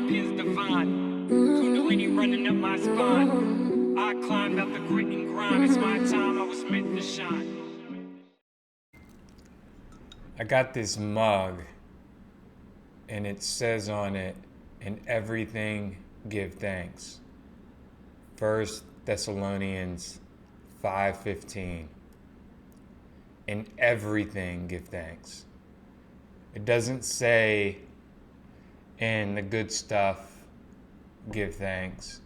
peers divine. Kundalini running up my spine. I climbed up the grit and grind. It's my time, I was meant to shine. I got this mug, and it says on it, "In everything give thanks." 1 Thessalonians 5:15. In everything give thanks. It doesn't say in the good stuff give thanks.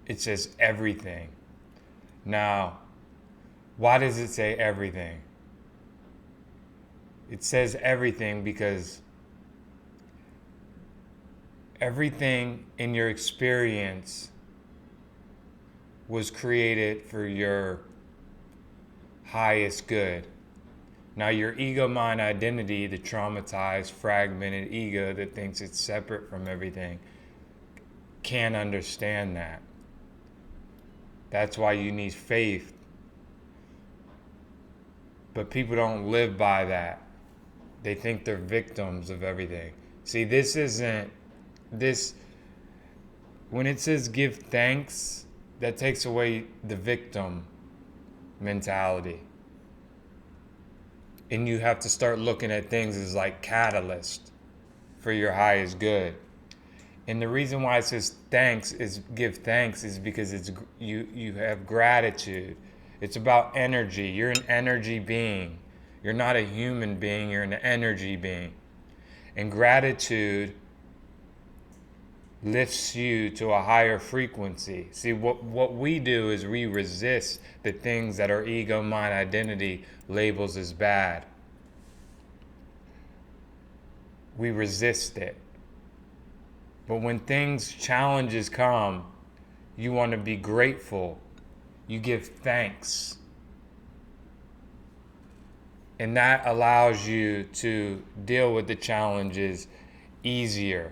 It says everything. Now, why does it say everything? It says everything because everything in your experience was created for your highest good. Now, your ego mind identity, the traumatized, fragmented ego that thinks it's separate from everything, can't understand that. That's why you need faith. But people don't live by that. They think they're victims of everything. See, this isn't this. When it says give thanks, that takes away the victim mentality. And you have to start looking at things as like catalyst for your highest good. And the reason why it says thanks is give thanks is because it's you have gratitude. It's about energy. You're an energy being. You're not a human being, you're an energy being. And gratitude lifts you to a higher frequency. See, what we do is we resist the things that our ego mind identity labels as bad. We resist it. But when challenges come, you want to be grateful. You give thanks. And that allows you to deal with the challenges easier.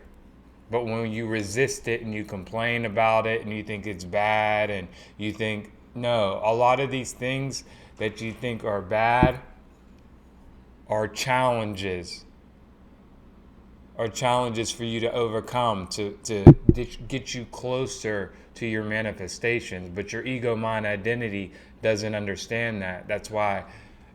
But when you resist it and you complain about it and you think it's bad and you think, no, a lot of these things that you think are bad are challenges. Are challenges for you to overcome, to get you closer to your manifestations. But your ego mind identity doesn't understand that. That's why,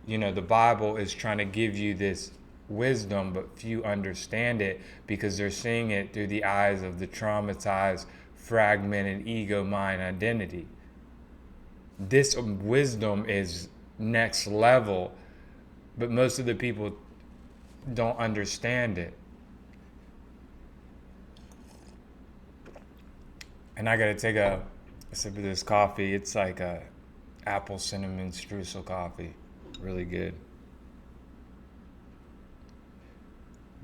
the Bible is trying to give you this wisdom, but few understand it because they're seeing it through the eyes of the traumatized, fragmented ego mind identity. This wisdom is next level, but most of the people don't understand it. And I gotta take a sip of this coffee. It's like a apple cinnamon streusel coffee. Really good.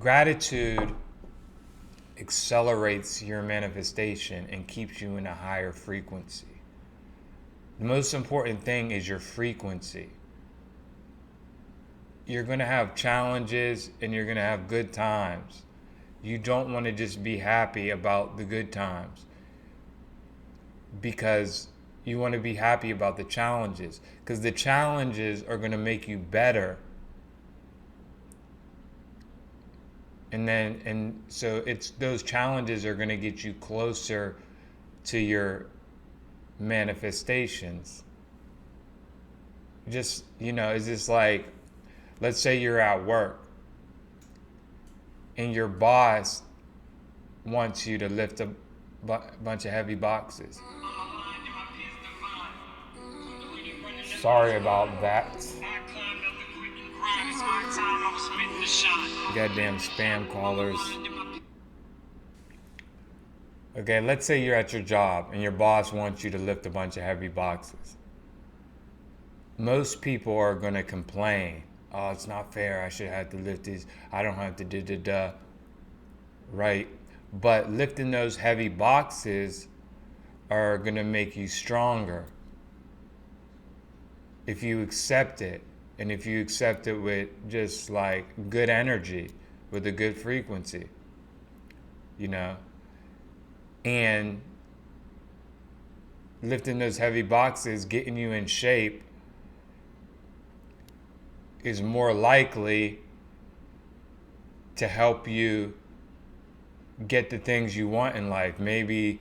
Gratitude accelerates your manifestation and keeps you in a higher frequency. The most important thing is your frequency. You're going to have challenges and you're going to have good times. You don't want to just be happy about the good times because you want to be happy about the challenges, because the challenges are going to make you better. And so it's those challenges are going to get you closer to your manifestations. Just, it's just like, let's say you're at work and your boss wants you to lift a bunch of heavy boxes. Sorry about that. Goddamn spam callers. Okay, let's say you're at your job and your boss wants you to lift a bunch of heavy boxes. Most people are going to complain. Oh, it's not fair. I should have to lift these. I don't have to da-da-da. Right? But lifting those heavy boxes are going to make you stronger if you accept it, and if you accept it with just like good energy, with a good frequency, and lifting those heavy boxes, getting you in shape, is more likely to help you get the things you want in life, maybe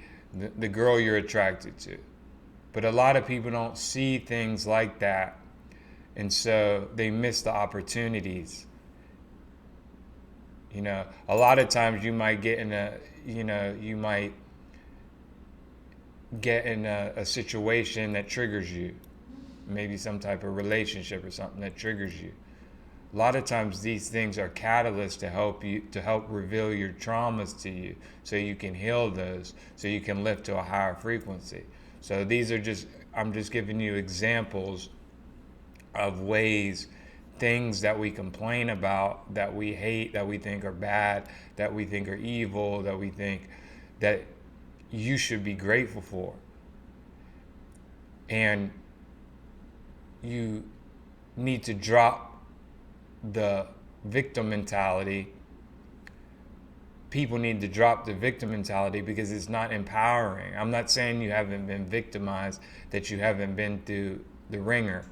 the girl you're attracted to. But a lot of people don't see things like that, and so they miss the opportunities. A lot of times you might get in a situation that triggers you, maybe some type of relationship or something that triggers you. A lot of times these things are catalysts to help reveal your traumas to you, so you can heal those, so you can lift to a higher frequency. So I'm just giving you examples of ways, things that we complain about, that we hate, that we think are bad, that we think are evil, that we think that you should be grateful for. And you need to drop the victim mentality. People need to drop the victim mentality because it's not empowering. I'm not saying you haven't been victimized, that you haven't been through the ringer,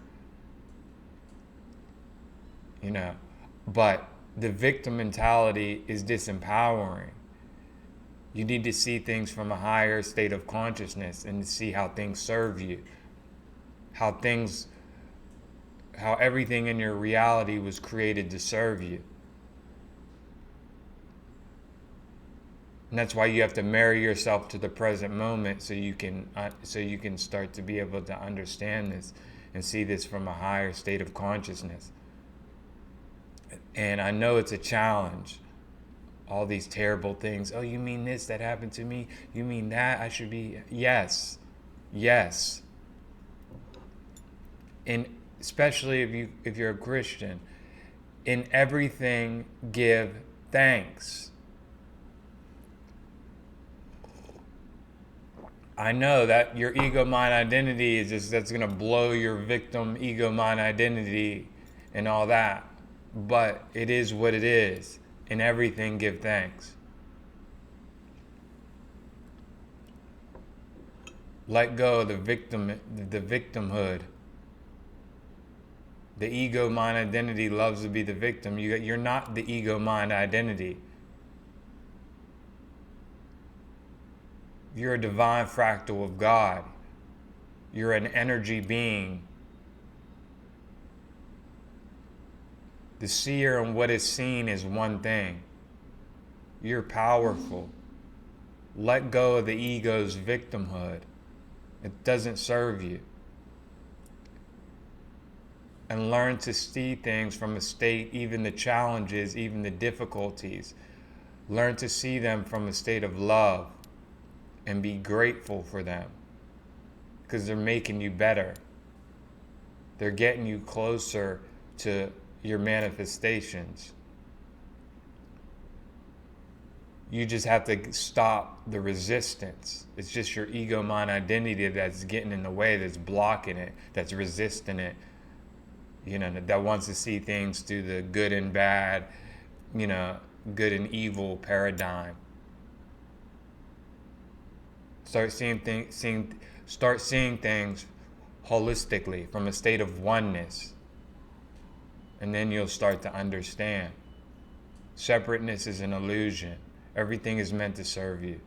but the victim mentality is disempowering. You need to see things from a higher state of consciousness and see how things serve you, how everything in your reality was created to serve you. And that's why you have to marry yourself to the present moment, so you can start to be able to understand this and see this from a higher state of consciousness. And I know it's a challenge. All these terrible things. Oh, you mean this that happened to me? You mean that I should be? Yes. And especially if you're a Christian, in everything give thanks. I know that your ego mind identity that's going to blow your victim ego mind identity and all that, but it is what it is. In everything give thanks. Let go of the victimhood. The ego mind identity loves to be the victim. You're not the ego mind identity. You're a divine fractal of God. You're an energy being. The seer and what is seen is one thing. You're powerful. Let go of the ego's victimhood. It doesn't serve you. And learn to see things from a state, even the challenges, even the difficulties. Learn to see them from a state of love and be grateful for them, because they're making you better. They're getting you closer to your manifestations. You just have to stop the resistance. It's just your ego mind identity that's getting in the way, that's blocking it, that's resisting it. That wants to see things through the good and bad, good and evil paradigm. Start seeing things holistically from a state of oneness. And then you'll start to understand. Separateness is an illusion. Everything is meant to serve you.